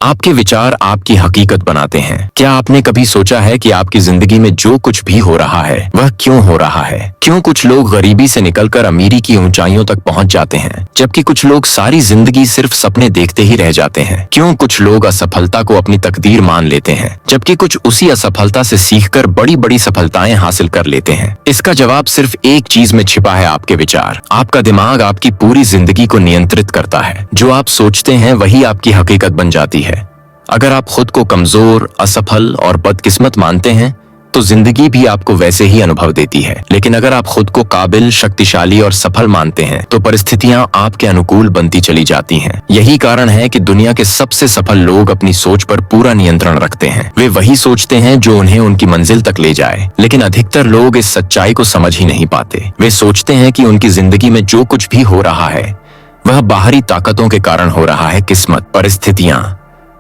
आपके विचार आपकी हकीकत बनाते हैं। क्या आपने कभी सोचा है कि आपकी जिंदगी में जो कुछ भी हो रहा है वह क्यों हो रहा है? क्यों कुछ लोग गरीबी से निकलकर अमीरी की ऊंचाइयों तक पहुंच जाते हैं, जबकि कुछ लोग सारी जिंदगी सिर्फ सपने देखते ही रह जाते हैं? क्यों कुछ लोग असफलता को अपनी तकदीर मान लेते हैं, जबकि कुछ उसी असफलता से सीखकर बड़ी बड़ी सफलताएं हासिल कर लेते हैं? इसका जवाब सिर्फ एक चीज में छिपा है, आपके विचार। आपका दिमाग आपकी पूरी जिंदगी को नियंत्रित करता है। जो आप सोचते हैं वही आपकी हकीकत बन जाती है। अगर आप खुद को कमजोर, असफल और बदकिस्मत मानते हैं तो जिंदगी भी आपको वैसे ही अनुभव देती है। लेकिन अगर आप खुद को काबिल, शक्तिशाली और सफल मानते हैं तो परिस्थितियां आपके अनुकूल बनती चली जाती हैं। यही कारण है कि दुनिया के सबसे सफल लोग अपनी सोच पर पूरा नियंत्रण रखते हैं। वे वही सोचते हैं जो उन्हें उनकी मंजिल तक ले जाए। लेकिन अधिकतर लोग इस सच्चाई को समझ ही नहीं पाते। वे सोचते हैं कि उनकी जिंदगी में जो कुछ भी हो रहा है वह बाहरी ताकतों के कारण हो रहा है, किस्मत, परिस्थितियां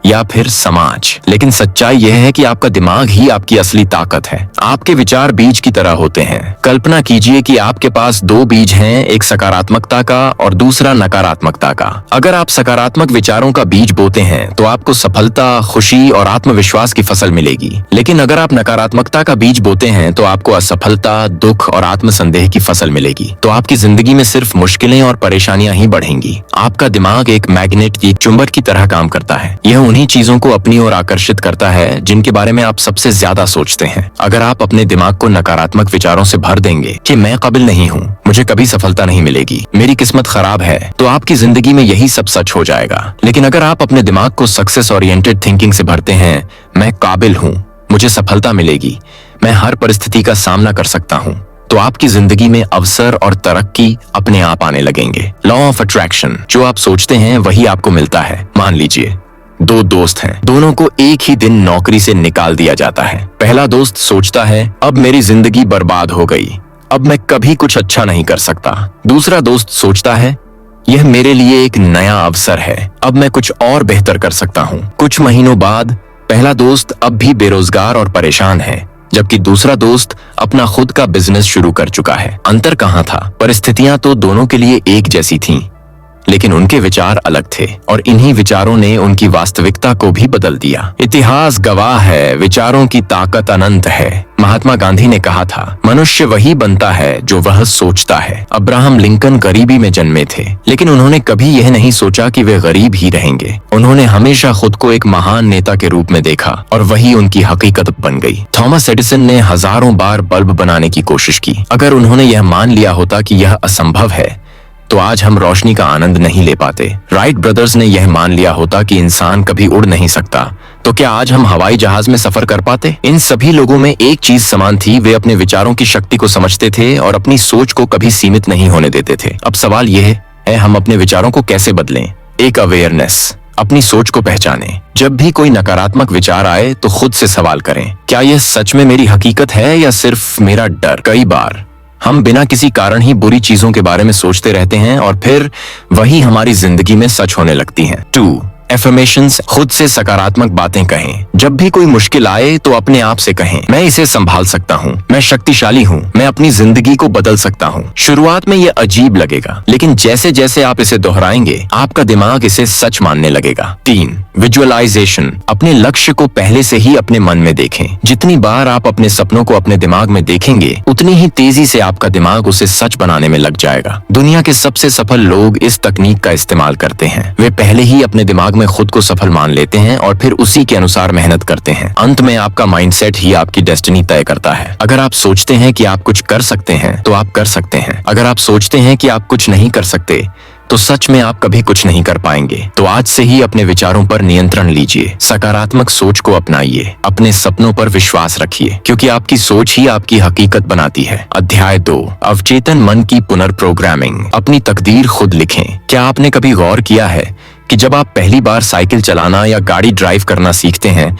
या फिर समाज। लेकिन सच्चाई यह है कि आपका दिमाग ही आपकी असली ताकत है। आपके विचार बीज की तरह होते हैं। कल्पना कीजिए कि आपके पास दो बीज हैं, एक सकारात्मकता का और दूसरा नकारात्मकता का। अगर आप सकारात्मक विचारों का बीज बोते हैं तो आपको सफलता, खुशी और आत्मविश्वास की फसल मिलेगी। लेकिन अगर आप नकारात्मकता का बीज बोते हैं तो आपको असफलता, दुख और आत्मसंदेह की फसल मिलेगी। तो आपकी जिंदगी में सिर्फ मुश्किलें और परेशानियां ही बढ़ेंगी। आपका दिमाग एक मैग्नेट, एक चुंबक की तरह काम करता है। यह उन्हीं चीजों को अपनी ओर आकर्षित करता है जिनके बारे में आप सबसे ज्यादा सोचते हैं। अगर आप अपने दिमाग को नकारात्मक विचारों से भर देंगे कि मैं काबिल नहीं हूँ, मुझे कभी सफलता नहीं मिलेगी, मेरी किस्मत खराब है, तो आपकी जिंदगी में यही सब सच हो जाएगा। लेकिन अगर आप अपने दिमाग को सक्सेस ओरिएंटेड थिंकिंग से भरते हैं, मैं काबिल हूँ, मुझे सफलता मिलेगी, मैं हर परिस्थिति का सामना कर सकता हूँ, तो आपकी जिंदगी में अवसर और तरक्की अपने आप आने लगेंगे। लॉ ऑफ अट्रैक्शन, जो आप सोचते हैं वही आपको मिलता है। मान लीजिए दो दोस्त हैं, दोनों को एक ही दिन नौकरी से निकाल दिया जाता है। पहला दोस्त सोचता है अब मेरी जिंदगी बर्बाद हो गई, अब मैं कभी कुछ अच्छा नहीं कर सकता। दूसरा दोस्त सोचता है यह मेरे लिए एक नया अवसर है, अब मैं कुछ और बेहतर कर सकता हूँ। कुछ महीनों बाद पहला दोस्त अब भी बेरोजगार और परेशान है, जबकि दूसरा दोस्त अपना खुद का बिजनेस शुरू कर चुका है। अंतर कहाँ था? परिस्थितियां तो दोनों के लिए एक जैसी थीं, लेकिन उनके विचार अलग थे और इन्हीं विचारों ने उनकी वास्तविकता को भी बदल दिया। इतिहास गवाह है, विचारों की ताकत अनंत है। महात्मा गांधी ने कहा था, मनुष्य वही बनता है जो वह सोचता है। अब्राहम लिंकन गरीबी में जन्मे थे, लेकिन उन्होंने कभी यह नहीं सोचा कि वे गरीब ही रहेंगे। उन्होंने हमेशा खुद को एक महान नेता के रूप में देखा और वही उनकी हकीकत बन गई। थॉमस एडिसन ने हजारों बार बल्ब बनाने की कोशिश की। अगर उन्होंने यह मान लिया होता कि यह असंभव है तो आज हम रोशनी का आनंद नहीं ले पाते। राइट ब्रदर्स ने यह मान लिया होता कि इंसान कभी उड़ नहीं सकता, तो क्या आज हम हवाई जहाज में सफर कर पाते? इन सभी लोगों में एक चीज समान थी, वे अपने विचारों की शक्ति को समझते थे और अपनी सोच को कभी सीमित नहीं होने देते थे। अब सवाल यह है, हम अपने विचारों को कैसे बदलें? एक अवेयरनेस, अपनी सोच को पहचानें। जब भी कोई नकारात्मक विचार आए तो खुद से सवाल करें, क्या यह सच में मेरी हकीकत है या सिर्फ मेरा डर? कई बार हम बिना किसी कारण ही बुरी चीजों के बारे में सोचते रहते हैं और फिर वही हमारी जिंदगी में सच होने लगती हैं। 2. एफर्मेशंस, खुद से सकारात्मक बातें कहें। जब भी कोई मुश्किल आए तो अपने आप से कहें, मैं इसे संभाल सकता हूँ, मैं शक्तिशाली हूँ, मैं अपनी जिंदगी को बदल सकता हूँ। शुरुआत में यह अजीब लगेगा, लेकिन जैसे जैसे आप इसे दोहराएंगे आपका दिमाग इसे सच मानने लगेगा। 3. विजुअलाइजेशन, अपने लक्ष्य को पहले से ही अपने मन में देखें। जितनी बार आप अपने सपनों को अपने दिमाग में देखेंगे उतनी ही तेजी से आपका दिमाग उसे सच बनाने में लग जाएगा। दुनिया के सबसे सफल लोग इस तकनीक का इस्तेमाल करते हैं। वे पहले ही अपने दिमाग में खुद को सफल मान लेते हैं और फिर उसी के अनुसार मेहनत करते हैं। अंत में आपका माइंडसेट ही आपकी डेस्टिनी तय करता है। अगर आप सोचते हैं कि आप कुछ कर सकते हैं तो आप कर सकते हैं। अगर आप सोचते हैं कि आप कुछ नहीं कर सकते तो सच में आप कभी कुछ नहीं कर पाएंगे। तो आज से ही अपने विचारों पर नियंत्रण लीजिए, सकारात्मक सोच को अपनाइए, अपने सपनों पर विश्वास रखिए, क्योंकि आपकी सोच ही आपकी हकीकत बनाती है। अध्याय 2, अवचेतन मन की पुनर्प्रोग्रामिंग। अपनी तकदीर खुद लिखें। क्या आपने कभी गौर किया है कि जब आप पहली बार साइकिल चलाना या गाड़ी ड्राइव करना सीखते हैं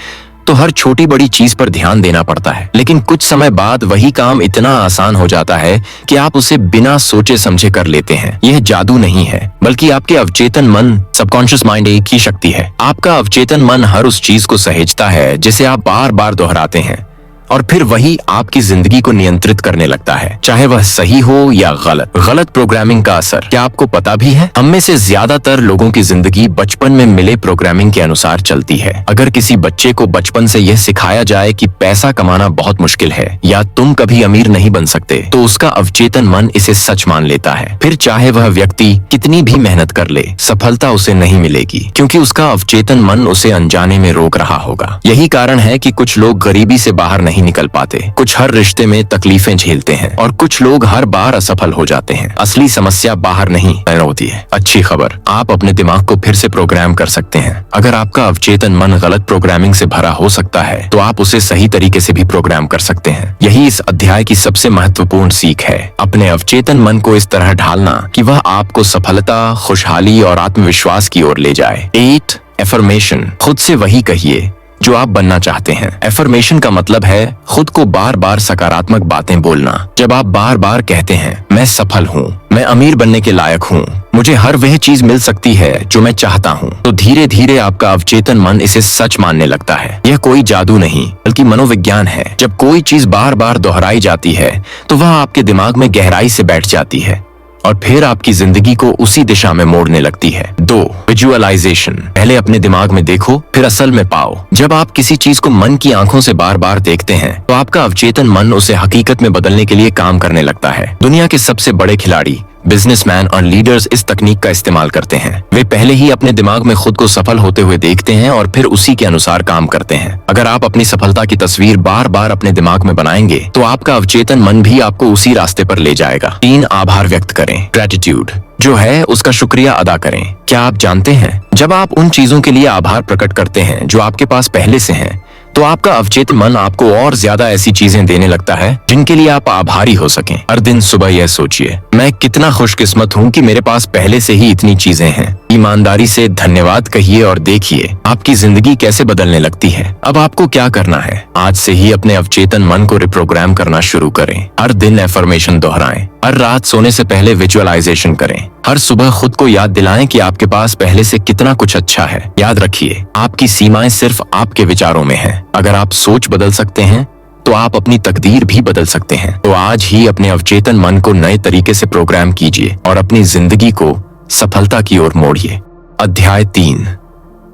तो हर छोटी बड़ी चीज पर ध्यान देना पड़ता है, लेकिन कुछ समय बाद वही काम इतना आसान हो जाता है कि आप उसे बिना सोचे समझे कर लेते हैं। यह जादू नहीं है, बल्कि आपके अवचेतन मन, सबकॉन्शियस माइंड एक ही शक्ति है। आपका अवचेतन मन हर उस चीज को सहेजता है जिसे आप बार बार दोहराते हैं। और फिर वही आपकी जिंदगी को नियंत्रित करने लगता है, चाहे वह सही हो या गलत। गलत प्रोग्रामिंग का असर क्या आपको पता भी है? हम में से ज्यादातर लोगों की जिंदगी बचपन में मिले प्रोग्रामिंग के अनुसार चलती है। अगर किसी बच्चे को बचपन से यह सिखाया जाए कि पैसा कमाना बहुत मुश्किल है या तुम कभी अमीर नहीं बन सकते, तो उसका अवचेतन मन इसे सच मान लेता है। फिर चाहे वह व्यक्ति कितनी भी मेहनत कर ले, सफलता उसे नहीं मिलेगी, क्योंकि उसका अवचेतन मन उसे अनजाने में रोक रहा होगा। यही कारण है कि कुछ लोग गरीबी से बाहर नहीं निकल पाते, कुछ हर रिश्ते में तकलीफें झेलते हैं और कुछ लोग हर बार असफल हो जाते हैं। असली समस्या बाहर नहीं होती है। अच्छी खबर, आप अपने दिमाग को फिर से प्रोग्राम कर सकते हैं। अगर आपका अवचेतन मन गलत प्रोग्रामिंग से भरा हो सकता है, तो आप उसे सही तरीके से भी प्रोग्राम कर सकते हैं। यही इस अध्याय की सबसे महत्वपूर्ण सीख है, अपने अवचेतन मन को इस तरह ढालना कि वह आपको सफलता, खुशहाली और आत्मविश्वास की ओर ले जाए। 8 एफर्मेशन, खुद से वही कहिए जो आप बनना चाहते हैं। एफर्मेशन का मतलब है खुद को बार बार सकारात्मक बातें बोलना। जब आप बार बार कहते हैं, मैं सफल हूँ, मैं अमीर बनने के लायक हूँ, मुझे हर वह चीज मिल सकती है जो मैं चाहता हूँ, तो धीरे धीरे आपका अवचेतन मन इसे सच मानने लगता है। यह कोई जादू नहीं, बल्कि मनोविज्ञान है। जब कोई चीज बार बार दोहराई जाती है, तो वह आपके दिमाग में गहराई से बैठ जाती है और फिर आपकी जिंदगी को उसी दिशा में मोड़ने लगती है। 2 विजुअलाइजेशन, पहले अपने दिमाग में देखो, फिर असल में पाओ। जब आप किसी चीज को मन की आंखों से बार बार देखते हैं, तो आपका अवचेतन मन उसे हकीकत में बदलने के लिए काम करने लगता है। दुनिया के सबसे बड़े खिलाड़ी, बिजनेसमैन और लीडर्स इस तकनीक का इस्तेमाल करते हैं। वे पहले ही अपने दिमाग में खुद को सफल होते हुए देखते हैं और फिर उसी के अनुसार काम करते हैं। अगर आप अपनी सफलता की तस्वीर बार बार अपने दिमाग में बनाएंगे, तो आपका अवचेतन मन भी आपको उसी रास्ते पर ले जाएगा। 3 आभार व्यक्त करें, ग्रेटिट्यूड, जो है उसका शुक्रिया अदा करें। क्या आप जानते हैं, जब आप उन चीजों के लिए आभार प्रकट करते हैं जो आपके पास पहले से हैं, तो आपका अवचेतन मन आपको और ज्यादा ऐसी चीजें देने लगता है जिनके लिए आप आभारी हो सकें। हर दिन सुबह यह सोचिए, मैं कितना खुशकिस्मत हूँ कि मेरे पास पहले से ही इतनी चीजें हैं। ईमानदारी से धन्यवाद कहिए और देखिए आपकी जिंदगी कैसे बदलने लगती है। अब आपको क्या करना है, आज से ही अपने अवचेतन मन को रिप्रोग्राम करना शुरू करें। हर दिन एफर्मेशन दोहराएं, हर रात सोने से पहले विजुअलाइजेशन करें, हर सुबह खुद को याद दिलाएं कि आपके पास पहले से कितना कुछ अच्छा है। याद रखिए, आपकी सीमाएं सिर्फ आपके विचारों में हैं। अगर आप सोच बदल सकते हैं, तो आप अपनी तकदीर भी बदल सकते हैं। तो आज ही अपने अवचेतन मन को नए तरीके से प्रोग्राम कीजिए और अपनी जिंदगी को सफलता की ओर मोड़िए। अध्याय 3,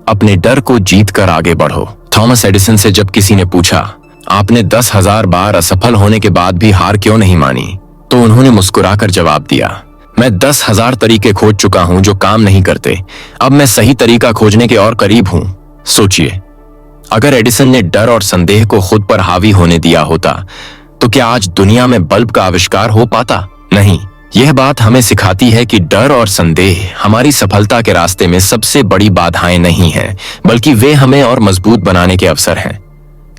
अपने डर को जीत कर आगे बढ़ो। थॉमस एडिसन से जब किसी ने पूछा, आपने 10,000 बार असफल होने के बाद भी हार क्यों नहीं मानी, तो उन्होंने मुस्कुराकर जवाब दिया, मैं 10,000 तरीके खोज चुका हूं जो काम नहीं करते, अब मैं सही तरीका खोजने के और करीब हूं। सोचिए, अगर एडिसन ने डर और संदेह को खुद पर हावी होने दिया होता, तो क्या आज दुनिया में बल्ब का आविष्कार हो पाता? नहीं। यह बात हमें सिखाती है कि डर और संदेह हमारी सफलता के रास्ते में सबसे बड़ी बाधाएं नहीं हैं, बल्कि वे हमें और मजबूत बनाने के अवसर हैं।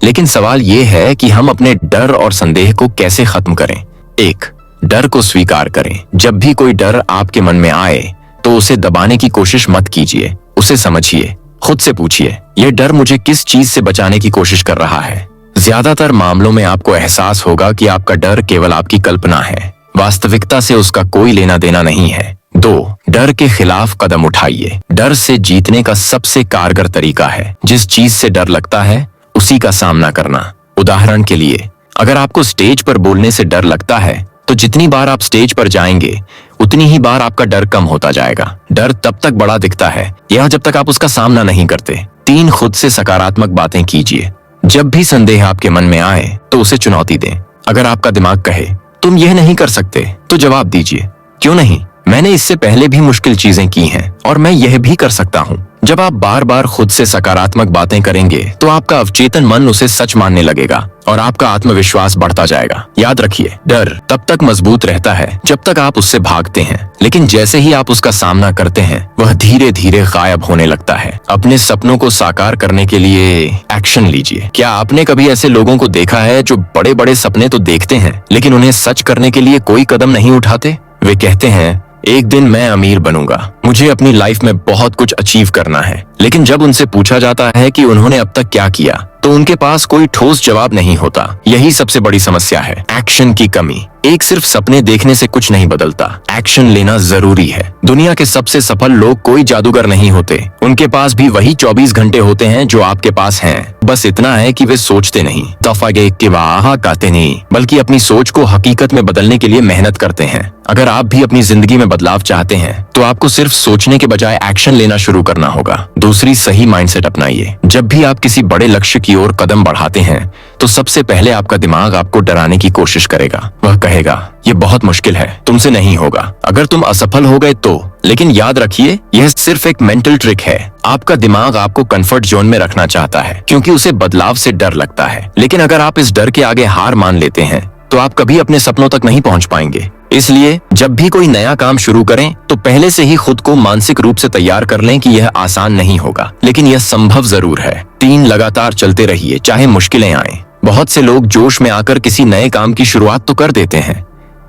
लेकिन सवाल यह है कि हम अपने डर और संदेह को कैसे खत्म करें। 1, डर को स्वीकार करें। जब भी कोई डर आपके मन में आए, तो उसे दबाने की कोशिश मत कीजिए, उसे समझिए। खुद से पूछिए, यह डर मुझे किस चीज से बचाने की कोशिश कर रहा है? ज्यादातर मामलों में आपको एहसास होगा कि आपका डर केवल आपकी कल्पना है, वास्तविकता से उसका कोई लेना देना नहीं है। 2, डर के खिलाफ कदम उठाइए। डर से जीतने का सबसे कारगर तरीका है जिस चीज से डर लगता है उसी का सामना करना। उदाहरण के लिए, अगर आपको स्टेज पर बोलने से डर लगता है, तो जितनी बार आप स्टेज पर जाएंगे, उतनी ही बार आपका डर कम होता जाएगा। डर तब तक बड़ा दिखता है यह जब तक आप उसका सामना नहीं करते। 3, खुद से सकारात्मक बातें कीजिए। जब भी संदेह आपके मन में आए, तो उसे चुनौती दें। अगर आपका दिमाग कहे, तुम यह नहीं कर सकते, तो जवाब दीजिए, क्यों नहीं, मैंने इससे पहले भी मुश्किल चीजें की हैं और मैं यह भी कर सकता हूँ। जब आप बार बार खुद से सकारात्मक बातें करेंगे, तो आपका अवचेतन मन उसे सच मानने लगेगा और आपका आत्मविश्वास बढ़ता जाएगा। याद रखिए, डर तब तक मजबूत रहता है जब तक आप उससे भागते हैं, लेकिन जैसे ही आप उसका सामना करते हैं, वह धीरे धीरे गायब होने लगता है। अपने सपनों को साकार करने के लिए एक्शन लीजिए। क्या आपने कभी ऐसे लोगों को देखा है जो बड़े बड़े सपने तो देखते हैं, लेकिन उन्हें सच करने के लिए कोई कदम नहीं उठाते? वे कहते हैं, एक दिन मैं अमीर बनूंगा, मुझे अपनी लाइफ में बहुत कुछ अचीव करना है, लेकिन जब उनसे पूछा जाता है कि उन्होंने अब तक क्या किया, तो उनके पास कोई ठोस जवाब नहीं होता। यही सबसे बड़ी समस्या है, एक्शन की कमी। एक सिर्फ सपने देखने से कुछ नहीं बदलता, एक्शन लेना जरूरी है। दुनिया के सबसे सफल लोग कोई जादूगर नहीं होते, उनके पास भी वही 24 घंटे होते हैं जो आपके पास हैं। बस इतना है कि वे सोचते नहीं, तफागे के वाह कहते नहीं, बल्कि अपनी सोच को हकीकत में बदलने के लिए मेहनत करते हैं। अगर आप भी अपनी जिंदगी में बदलाव चाहते हैं तो आपको सिर्फ सोचने के बजाय एक्शन लेना शुरू करना होगा। दूसरी, सही माइंडसेट अपनाइए। जब भी आप किसी बड़े लक्ष्य की ओर कदम बढ़ाते हैं तो सबसे पहले आपका दिमाग आपको डराने की कोशिश करेगा। वह कहेगा, ये बहुत मुश्किल है, तुमसे नहीं होगा, अगर तुम असफल हो गए तो। लेकिन याद रखिए, यह सिर्फ एक मेंटल ट्रिक है। आपका दिमाग आपको कंफर्ट जोन में रखना चाहता है क्योंकि उसे बदलाव से डर लगता है। लेकिन अगर आप इस डर के आगे हार मान लेते हैं तो आप कभी अपने सपनों तक नहीं पहुंच पाएंगे। इसलिए जब भी कोई नया काम शुरू करें तो पहले से ही खुद को मानसिक रूप से तैयार कर लें कि यह आसान नहीं होगा, लेकिन यह संभव जरूर है। 3, लगातार चलते रहिए चाहे मुश्किलें आएं। बहुत से लोग जोश में आकर किसी नए काम की शुरुआत तो कर देते हैं,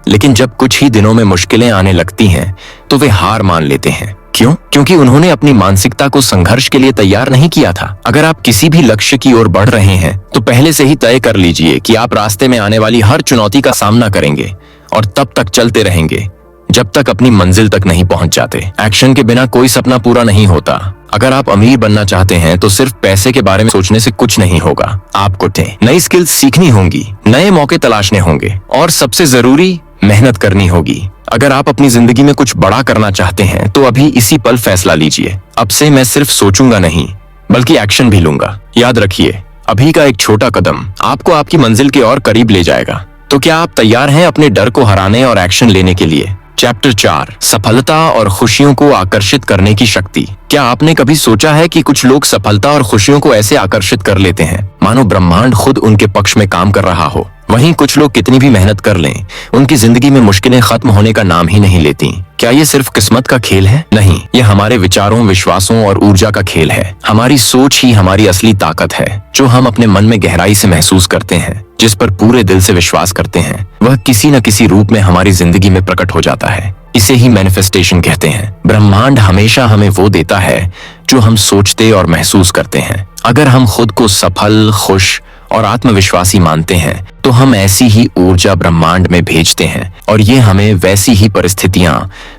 लेकिन जब कुछ ही दिनों में मुश्किलें आने लगती हैं तो वे हार मान लेते हैं। क्यों? क्योंकि उन्होंने अपनी मानसिकता को संघर्ष के लिए तैयार नहीं किया था। अगर आप किसी भी लक्ष्य की ओर बढ़ रहे हैं तो पहले से ही तय कर लीजिए कि आप रास्ते में आने वाली हर चुनौती का सामना करेंगे और तब तक चलते रहेंगे जब तक अपनी मंजिल तक नहीं पहुंच जाते। एक्शन के बिना कोई सपना पूरा नहीं होता। अगर आप अमीर बनना चाहते हैं तो सिर्फ पैसे के बारे में सोचने से कुछ नहीं होगा। आपको नई स्किल्स सीखनी होंगी, नए मौके तलाशने होंगे और सबसे जरूरी, मेहनत करनी होगी। अगर आप अपनी जिंदगी में कुछ बड़ा करना चाहते हैं तो अभी इसी पल फैसला लीजिए, अब से मैं सिर्फ सोचूंगा नहीं बल्कि एक्शन भी लूंगा। याद रखिए, अभी का एक छोटा कदम आपको आपकी मंजिल के और करीब ले जाएगा। तो क्या आप तैयार हैं अपने डर को हराने और एक्शन लेने के लिए? चैप्टर 4, सफलता और खुशियों को आकर्षित करने की शक्ति। क्या आपने कभी सोचा है कि कुछ लोग सफलता और खुशियों को ऐसे आकर्षित कर लेते हैं मानो ब्रह्मांड खुद उनके पक्ष में काम कर रहा हो? वहीं कुछ लोग कितनी भी मेहनत कर लें, उनकी जिंदगी में मुश्किलें खत्म होने का नाम ही नहीं लेती। क्या ये सिर्फ किस्मत का खेल है? नहीं, ये हमारे विचारों, विश्वासों और ऊर्जा का खेल है। हमारी सोच ही हमारी असली ताकत है। जो हम अपने मन में गहराई से महसूस करते हैं, जिस पर पूरे दिल से विश्वास करते हैं, वह किसी न किसी रूप में हमारी जिंदगी में प्रकट हो जाता है। इसे ही मैनिफेस्टेशन कहते हैं। ब्रह्मांड हमेशा हमें वो देता है जो हम सोचते और महसूस करते हैं। अगर हम खुद को सफल, खुश और आत्मविश्वासी मानते हैं तो हम ऐसी ही ऊर्जा ब्रह्मांड में भेजते हैं और ये हमें वैसी ही परिस्थितियां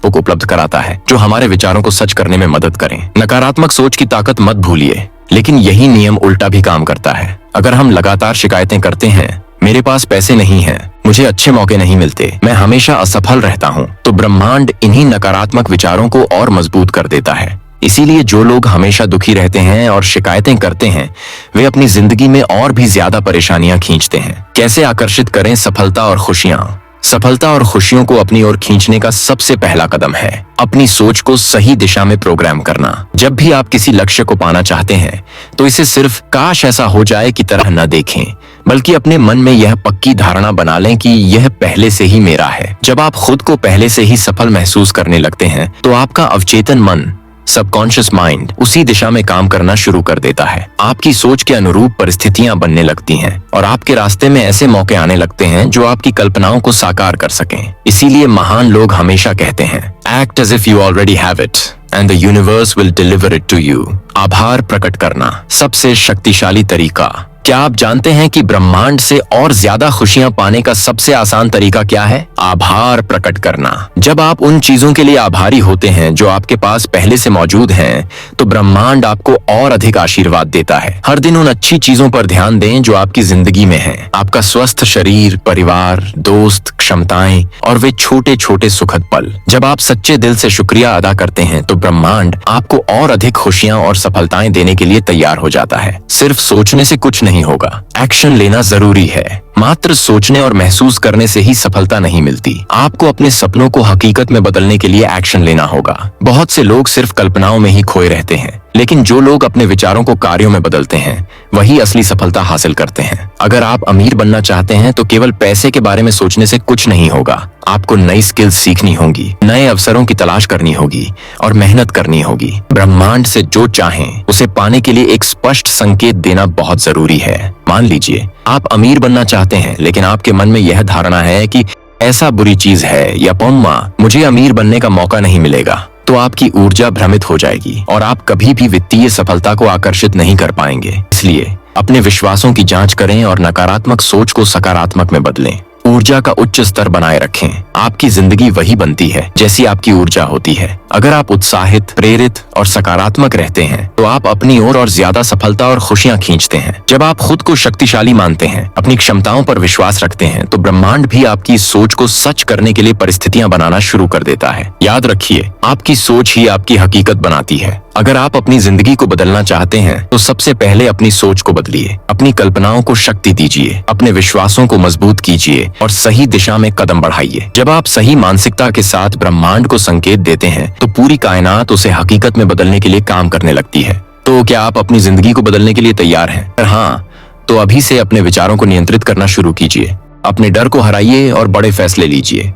उपलब्ध कराता है जो हमारे विचारों को सच करने में मदद करें। नकारात्मक सोच की ताकत मत भूलिए, लेकिन यही नियम उल्टा भी काम करता है। अगर हम लगातार शिकायतें करते हैं, मेरे पास पैसे नहीं हैं, मुझे अच्छे मौके नहीं मिलते, मैं हमेशा असफल रहता हूँ, तो ब्रह्मांड इन्हीं नकारात्मक विचारों को और मजबूत कर देता है। इसीलिए जो लोग हमेशा दुखी रहते हैं और शिकायतें करते हैं, वे अपनी जिंदगी में और भी ज्यादा परेशानियां खींचते हैं। कैसे आकर्षित करें सफलता और खुशियां? सफलता और खुशियों को अपनी ओर खींचने का सबसे पहला कदम है अपनी सोच को सही दिशा में प्रोग्राम करना। जब भी आप किसी लक्ष्य को पाना चाहते हैं तो इसे सिर्फ काश ऐसा हो जाए की तरह न देखें, बल्कि अपने मन में यह पक्की धारणा बना लें कि यह पहले से ही मेरा है। जब आप खुद को पहले से ही सफल महसूस करने लगते हैं तो आपका अवचेतन मन, सबकॉन्शियस माइंड, उसी दिशा में काम करना शुरू कर देता है। आपकी सोच के अनुरूप परिस्थितियां बनने लगती हैं और आपके रास्ते में ऐसे मौके आने लगते हैं जो आपकी कल्पनाओं को साकार कर सकें। इसीलिए महान लोग हमेशा कहते हैं, act as if you already have it and the universe will deliver it to you. आभार प्रकट करना सबसे शक्तिशाली तरीका। क्या आप जानते हैं कि ब्रह्मांड से और ज्यादा खुशियां पाने का सबसे आसान तरीका क्या है? आभार प्रकट करना। जब आप उन चीजों के लिए आभारी होते हैं जो आपके पास पहले से मौजूद हैं, तो ब्रह्मांड आपको और अधिक आशीर्वाद देता है। हर दिन उन अच्छी चीजों पर ध्यान दें जो आपकी जिंदगी में हैं। आपका स्वस्थ शरीर, परिवार, दोस्त, क्षमताएं और वे छोटे छोटे सुखद पल। जब आप सच्चे दिल से शुक्रिया अदा करते हैं तो ब्रह्मांड आपको और अधिक खुशियां और सफलताएं देने के लिए तैयार हो जाता है। सिर्फ सोचने से कुछ नहीं होगा, एक्शन लेना जरूरी है। मात्र सोचने और महसूस करने से ही सफलता नहीं मिलती। आपको अपने सपनों को हकीकत में बदलने के लिए एक्शन लेना होगा। बहुत से लोग सिर्फ कल्पनाओं में ही खोए रहते हैं, लेकिन जो लोग अपने विचारों को कार्यों में बदलते हैं वही असली सफलता हासिल करते हैं। अगर आप अमीर बनना चाहते हैं तो केवल पैसे के बारे में सोचने से कुछ नहीं होगा। आपको नई स्किल्स सीखनी होंगी, नए अवसरों की तलाश करनी होगी और मेहनत करनी होगी। ब्रह्मांड से जो चाहें उसे पाने के लिए एक स्पष्ट संकेत देना बहुत जरूरी है। मान लीजिए आप अमीर बनना चाहते हैं, लेकिन आपके मन में यह धारणा है कि ऐसा बुरी चीज है या पम्मा, मुझे अमीर बनने का मौका नहीं मिलेगा, तो आपकी ऊर्जा भ्रमित हो जाएगी और आप कभी भी वित्तीय सफलता को आकर्षित नहीं कर पाएंगे। इसलिए अपने विश्वासों की जांच करें और नकारात्मक सोच को सकारात्मक में बदलें। ऊर्जा का उच्च स्तर बनाए रखें। आपकी जिंदगी वही बनती है जैसी आपकी ऊर्जा होती है। अगर आप उत्साहित, प्रेरित और सकारात्मक रहते हैं तो आप अपनी ओर और ज्यादा सफलता और खुशियां खींचते हैं। जब आप खुद को शक्तिशाली मानते हैं, अपनी क्षमताओं पर विश्वास रखते हैं, तो ब्रह्मांड भी आपकी इस सोच को सच करने के लिए परिस्थितियां बनाना शुरू कर देता है। याद रखिए, आपकी सोच ही आपकी हकीकत बनाती है। अगर आप अपनी जिंदगी को बदलना चाहते हैं तो सबसे पहले अपनी सोच को बदलिए। अपनी कल्पनाओं को शक्ति दीजिए, अपने विश्वासों को मजबूत कीजिए और सही दिशा में कदम बढ़ाइए। जब आप सही मानसिकता के साथ ब्रह्मांड को संकेत देते हैं तो पूरी कायनात उसे हकीकत में बदलने के लिए काम करने लगती है। तो क्या आप अपनी जिंदगी को बदलने के लिए तैयार हैं? अगर हाँ, तो अभी से अपने विचारों को नियंत्रित करना शुरू कीजिए। अपने डर को हराइए और बड़े फैसले लीजिए।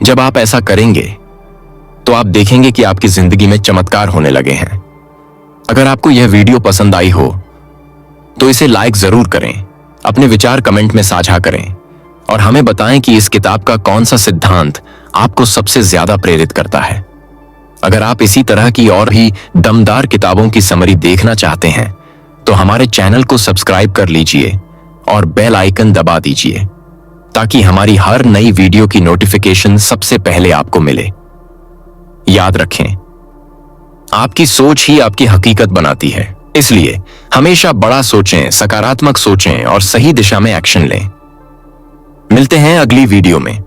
जब आप ऐसा करेंगे तो आप देखेंगे कि आपकी जिंदगी में चमत्कार होने लगे हैं। अगर आपको यह वीडियो पसंद आई हो तो इसे लाइक जरूर करें, अपने विचार कमेंट में साझा करें और हमें बताएं कि इस किताब का कौन सा सिद्धांत आपको सबसे ज्यादा प्रेरित करता है। अगर आप इसी तरह की और भी दमदार किताबों की समरी देखना चाहते हैं तो हमारे चैनल को सब्सक्राइब कर लीजिए और बेल आइकन दबा दीजिए ताकि हमारी हर नई वीडियो की नोटिफिकेशन सबसे पहले आपको मिले। याद रखें, आपकी सोच ही आपकी हकीकत बनाती है, इसलिए हमेशा बड़ा सोचें, सकारात्मक सोचें और सही दिशा में एक्शन लें। मिलते हैं अगली वीडियो में।